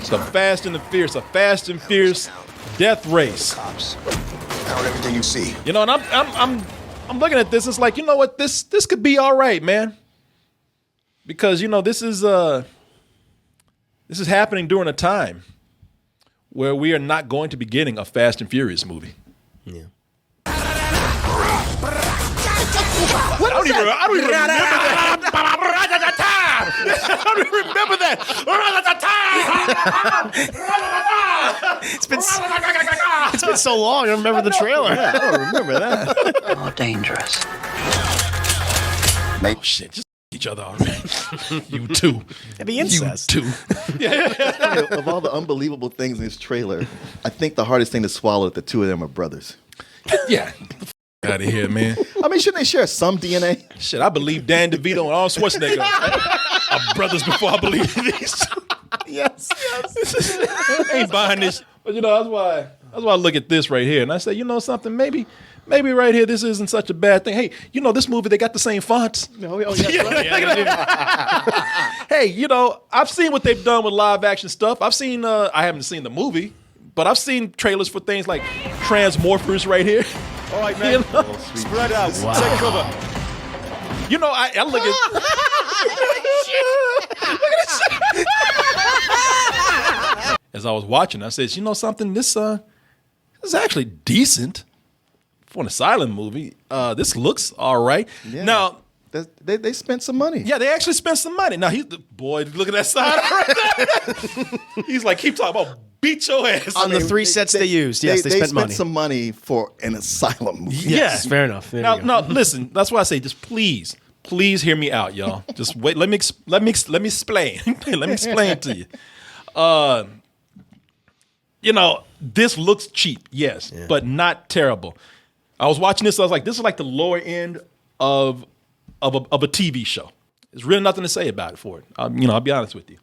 It's a Fast and the Fierce, a Fast and Fierce death race. Cops. How would everything you see? You know, and I'm looking at this. It's like, you know what? This could be all right, man. Because you know this is happening during a time where we are not going to be getting a Fast and Furious movie. Yeah. I don't even remember that. I don't even remember that. It's been so long. I don't remember the trailer. Yeah, I don't remember that. Oh, dangerous. Oh shit! Just each other already. You too. It'd be incest. You too. Of all the unbelievable things in this trailer, I think the hardest thing to swallow is the two of them are brothers. Yeah. Out of here, man. I mean, shouldn't they share some DNA? Shit, I believe Dan DeVito and Arnold Schwarzenegger are brothers before I believe these. Yes. I ain't buying this. But you know, that's why I look at this right here and I say, you know something, maybe right here this isn't such a bad thing. Hey, you know this movie, they got the same fonts. Hey, you know, I've seen what they've done with live action stuff. I haven't seen the movie, but I've seen trailers for things like Transmorphers right here. All right, man. You know? Spread out. Wow. Take cover. You know, I look at as I was watching, I said, you know something, this is actually decent for an Asylum movie. This looks all right. Yeah. Now, They spent some money. yeah, they actually spent some money. Now, look at that sign right there. He's like, keep talking about beat your ass. On the three sets they used, yes, they spent money. Some money for an Asylum movie. Yes, fair enough. There you go. Now, listen. That's why I say, just please hear me out, y'all. Just wait. Let me explain. Let me explain to you. You know, this looks cheap, yes, but not terrible. I was watching this. I was like, this is like the lower end of a TV show. There's really nothing to say about it for it. I'll be honest with you.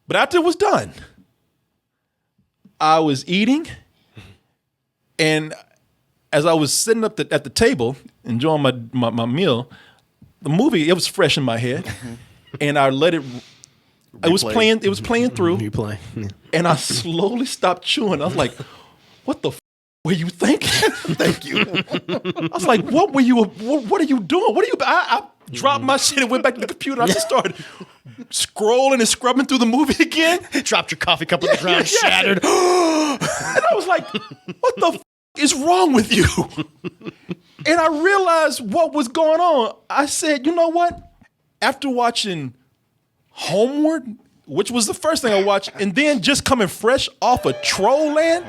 But after it was done, I was eating, and as I was sitting up at the table enjoying my meal, the movie, it was fresh in my head, and I let it. It was playing through. You play, and I slowly stopped chewing. I was like, "What the were you thinking?" Thank you. I was like, "What were you? What are you doing? What are you?" I dropped my shit and went back to the computer. I just started scrolling and scrubbing through the movie again. Dropped your coffee cup on the ground, shattered. And I was like, "What the is wrong with you?" And I realized what was going on. I said, "You know what? After watching Homeward, which was the first thing I watched, and then just coming fresh off of Trollland,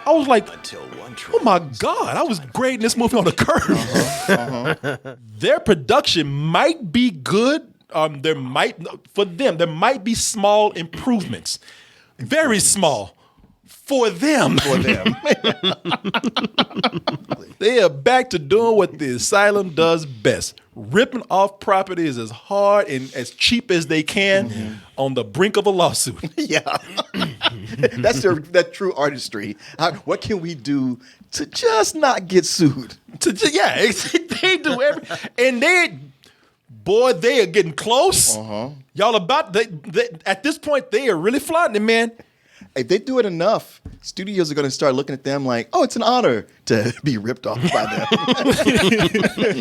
I was like, oh my God, I was grading this movie on a curve." Their production might be good. There might be small improvements, very small. For them. They are back to doing what the Asylum does best. Ripping off properties as hard and as cheap as they can on the brink of a lawsuit. Yeah. That's that true artistry. What can we do to just not get sued? They do and they are getting close. Y'all at this point, they are really flaunting it, man. If they do it enough, studios are going to start looking at them like, oh, it's an honor to be ripped off by them.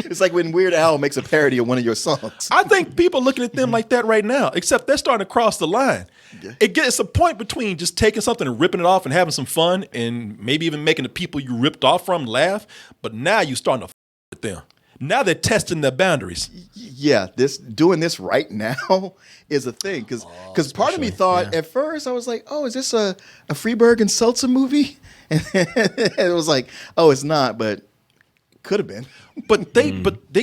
It's like when Weird Al makes a parody of one of your songs. I think people are looking at them like that right now, except they're starting to cross the line. Yeah. It's a point between just taking something and ripping it off and having some fun and maybe even making the people you ripped off from laugh. But now you're starting to with them. Now they're testing their boundaries. Yeah, doing this right now is a thing. Because part of me thought at first, I was like, oh, is this a Freeberg and Seltzer movie? And it was like, oh, it's not, but could have been. But they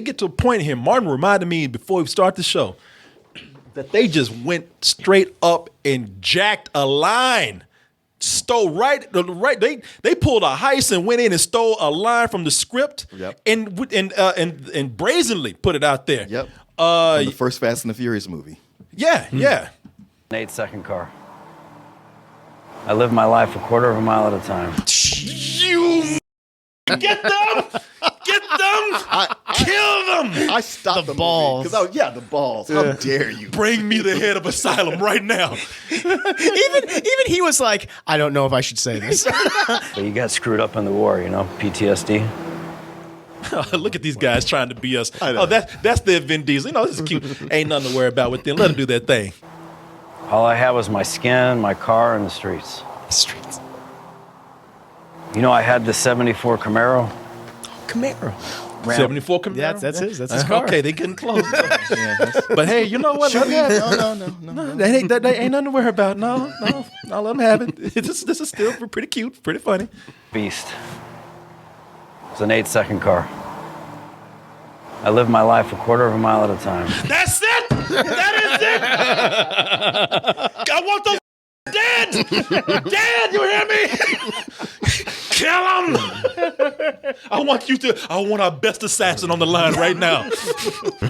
get to a point here. Martin reminded me before we start the show that they just went straight up and jacked a line. Stole right. They pulled a heist and went in and stole a line from the script. Yep. And brazenly put it out there. Yep. From the first Fast and the Furious movie. Yeah. An 8-second car. I live my life a quarter of a mile at a time. You get them. Kill them! I stopped the balls. because the balls. How dare you? Bring me the head of Asylum right now. Even he was like, I don't know if I should say this. But you got screwed up in the war, you know, PTSD. Look at these guys trying to be us. Oh, that's their Vin Diesel. You know, this is cute. Ain't nothing to worry about with them. Let them do their thing. All I had was my skin, my car, and the streets. Streets. You know, I had the 74 Camaro. Camaro. 74 Camaro. Yeah, that's his car. Okay, they getting close. But hey, you know what? Let them have it. No. They ain't nothing to worry about. No, let them have it. This is still pretty cute, pretty funny. Beast. It was an 8-second car. I lived my life a quarter of a mile at a time. That's it. That is it. I want the dead. Dead. You hear me? Kill him. I want our best assassin on the line right now. Yeah,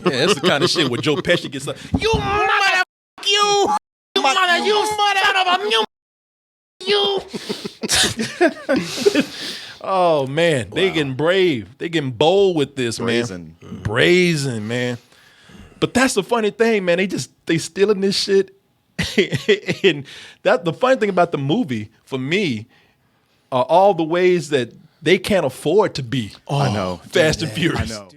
that's the kind of shit where Joe Pesci gets like, you mother, you. Oh man, wow. They getting brave. They getting bold with this, man. Brazen, man. But that's the funny thing, man. They stealing this shit. And that the funny thing about the movie for me are all the ways that they can't afford to be. I know. Fast and Furious. I know.